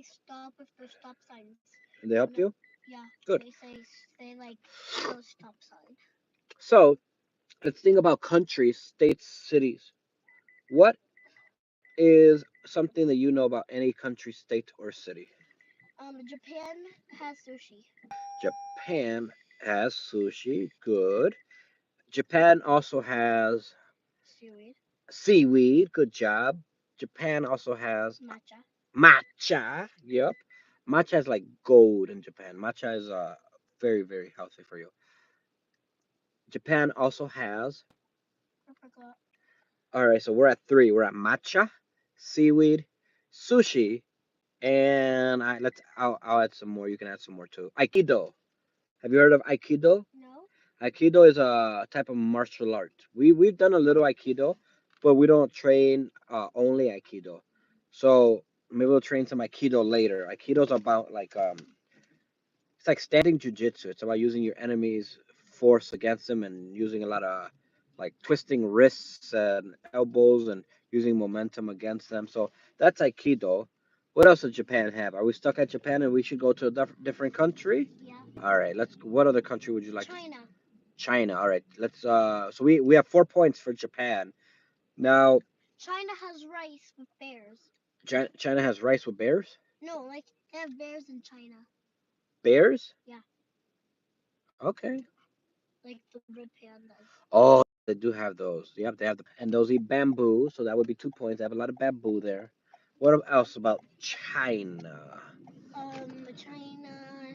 say stop with their stop signs. And they You helped know? you? Yeah, Good. they like show stop sign. So let's think about countries, states, cities. What is something that you know about any country, state, or city? Japan has sushi. Japan has sushi. Good. Japan also has Seaweed. seaweed. Good job. Japan also has Matcha. matcha. Yep. Matcha is like gold in Japan. Matcha is very, very healthy for you. Japan also has. I forgot. All right, so we're at three. We're at matcha, seaweed, sushi, and I'll add some more. You can add some more too. Aikido. Have you heard of Aikido? No? Aikido is a type of martial art. We've done a little Aikido, but we don't train only Aikido. So maybe we'll train some Aikido later. Aikido's about like it's like standing jujitsu. It's about using your enemy's force against them and using a lot of like twisting wrists and elbows and using momentum against them. So that's Aikido. What else does Japan have? Are we stuck at Japan and we should go to a different country? Yeah. All right, let's. What other country would you like to? China. China. All right, let's. So we have 4 points for Japan. Now, China has rice with bears. China has rice with bears. No, like they have bears in China. Bears? Yeah, Okay. like the red pandas. Oh, they do have those. Yep, they have and those eat bamboo, so that would be 2 points. They have a lot of bamboo there. What else about China? China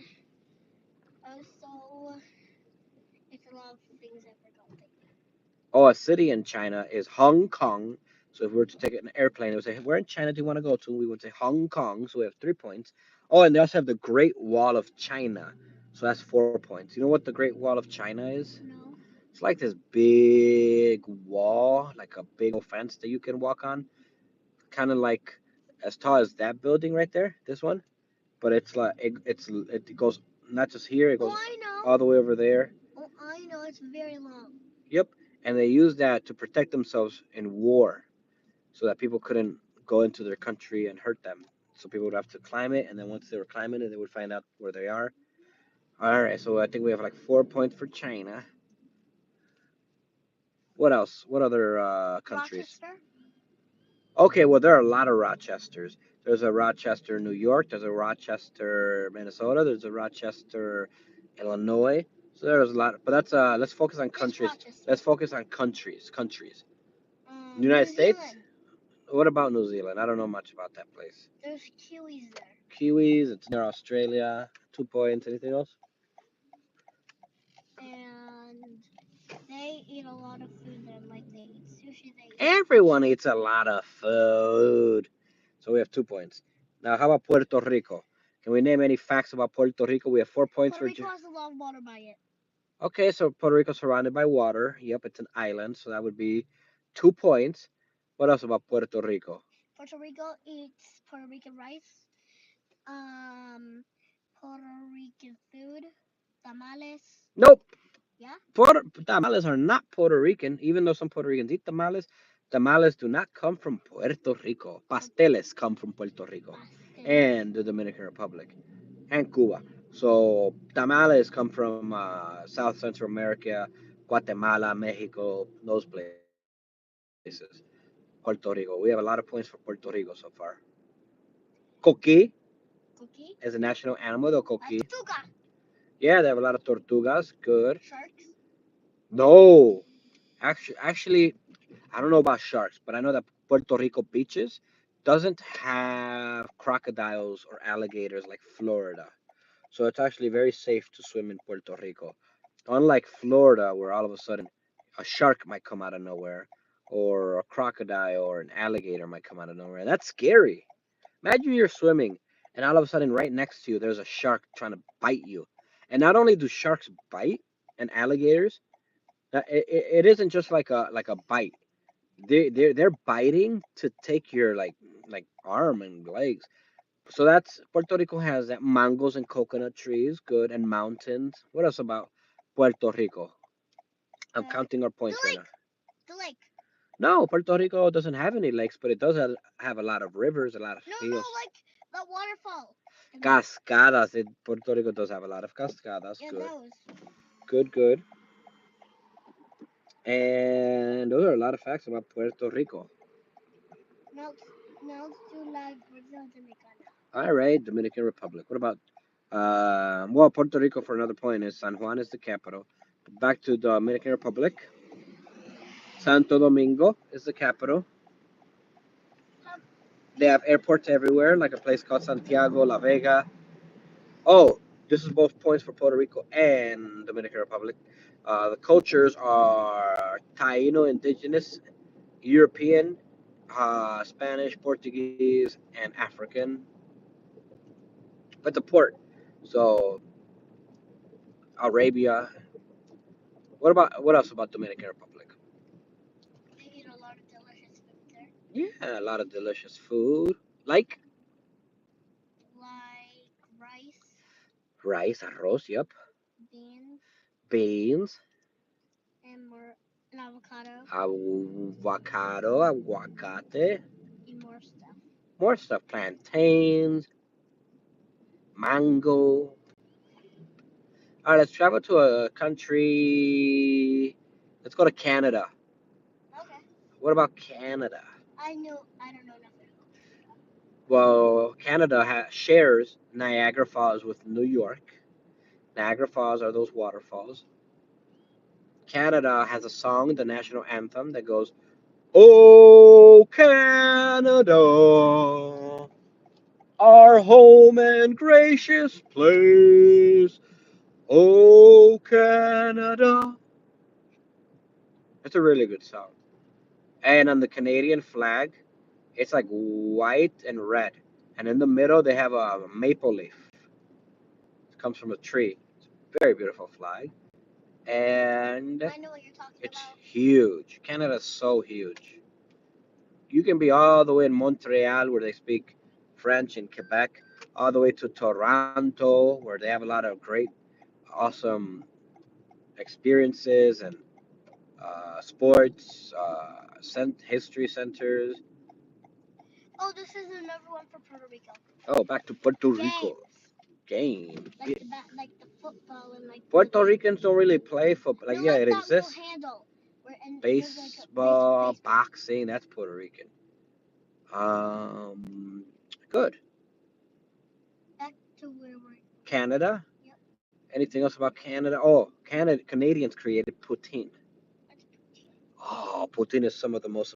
also. It's a lot of things I forgot. Like, Oh, a city in China is Hong Kong. So if we were to take an airplane, it would say, "Where in China do you want to go to?" We would say Hong Kong. So we have 3 points. Oh, and they also have the Great Wall of China. So that's 4 points. You know what the Great Wall of China is? no. It's like this big wall, like a big old fence that you can walk on, kind of like as tall as that building right there, this one. But it's like it goes not just here, it Oh, goes I all know. the way over there. Oh, I know. It's very long. Yep, and they use that to protect themselves in war, so that people couldn't go into their country and hurt them. So people would have to climb it, and then once they were climbing it, they would find out where they are. All right, so I think we have like 4 points for China. What else? What other countries? Rochester. Okay, well, there are a lot of Rochesters. There's a Rochester, New York. There's a Rochester, Minnesota. There's a Rochester, Illinois. So there's a lot. But let's focus on Just countries. Rochester. Let's focus on countries. Countries. United New States. Zealand. What about New Zealand? I don't know much about that place. There's kiwis there, Kiwis. It's near Australia. 2 points. Anything else? and they eat a lot of food there. Like they eat sushi. They eat fish. Everyone eats a lot of food. So we have 2 points. Now, how about Puerto Rico? Can we name any facts about Puerto Rico? We have 4 points Puerto for. Rico has a lot of water by it. Okay, so Puerto Rico's surrounded by water. Yep, it's an island, so that would be 2 points. What else about Puerto Rico? Puerto Rico eats Puerto Rican rice. Um, Puerto Rican food, tamales. Nope. Yeah, Tamales are not Puerto Rican, even though some Puerto Ricans eat tamales. Tamales do not come from Puerto Rico. Pasteles come from Puerto Rico pasteles. and the Dominican Republic and Cuba. So tamales come from South Central America, Guatemala, Mexico, those places. Puerto Rico. We have a lot of points for Puerto Rico so far. Coqui is Cookie. the national animal, the coqui. Tortuga. Yeah, they have a lot of tortugas. Good. Sharks. No, actually, I don't know about sharks, but I know that Puerto Rico beaches doesn't have crocodiles or alligators like Florida. So it's actually very safe to swim in Puerto Rico. Unlike Florida, where all of a sudden a shark might come out of nowhere, or a crocodile or an alligator might come out of nowhere. That's scary. Imagine you're swimming and all of a sudden, right next to you, there's a shark trying to bite you. And not only do sharks bite and alligators, it isn't just like a bite. They're biting to take your like arm and legs. So that's Puerto Rico has that mangoes and coconut trees, good, and mountains. What else about Puerto Rico? I'm Uh, counting our the points right now. lake. The lake. No, Puerto Rico doesn't have any lakes, but it does have a lot of rivers, a lot of No, no, fields. The waterfall. Cascadas. Puerto Rico does have a lot of cascadas. Yeah, Good. those. Good, good. And those are a lot of facts about Puerto Rico. Now, now let's do La República Dominicana. All right, Dominican Republic. What about, well, Puerto Rico for another point is San Juan is the capital. Back to the Dominican Republic. Santo Domingo is the capital. They have airports everywhere, like a place called Santiago, La Vega. Oh, this is both points for Puerto Rico and Dominican Republic. The cultures are Taino indigenous, European, Spanish, Portuguese, and African. But the port, so Arabia. What else about Dominican Republic? They eat a lot of delicious food there. Yeah, a lot of delicious food, like Rice, rice, arroz, yep, beans, beans, and avocado, avocado, aguacate, and more stuff. more stuff, plantains, mango. All right, let's travel to a country. Let's go to Canada. Okay. What about Canada? I don't know nothing. Well, Canada shares Niagara Falls with New York. Niagara Falls are those waterfalls. Canada has a song, the national anthem, that goes, "Oh, Canada, our home and gracious place. Oh, Canada." It's a really good song. And on the Canadian flag, it's like white and red. And in the middle, they have a maple leaf. It comes from a tree. It's a very beautiful flag. And I know what you're talking it's about. huge. Canada's so huge. You can be all the way in Montreal, where they speak French, in Quebec, all the way to Toronto, where they have a lot of great, awesome experiences and sports, history centers. Oh, this is another one for Puerto Rico. Oh, back to Puerto Rico. Games. Games. Like the football and like. Puerto Ricans don't really play football. Like, No, yeah, like it that little exists. handle. And there's like Baseball, baseball. boxing, that's Puerto Rican. Um, good. Back to where we're. Canada. Yep. Anything else about Canada? Oh, Canadians created poutine. That's poutine. Oh, poutine is some of the most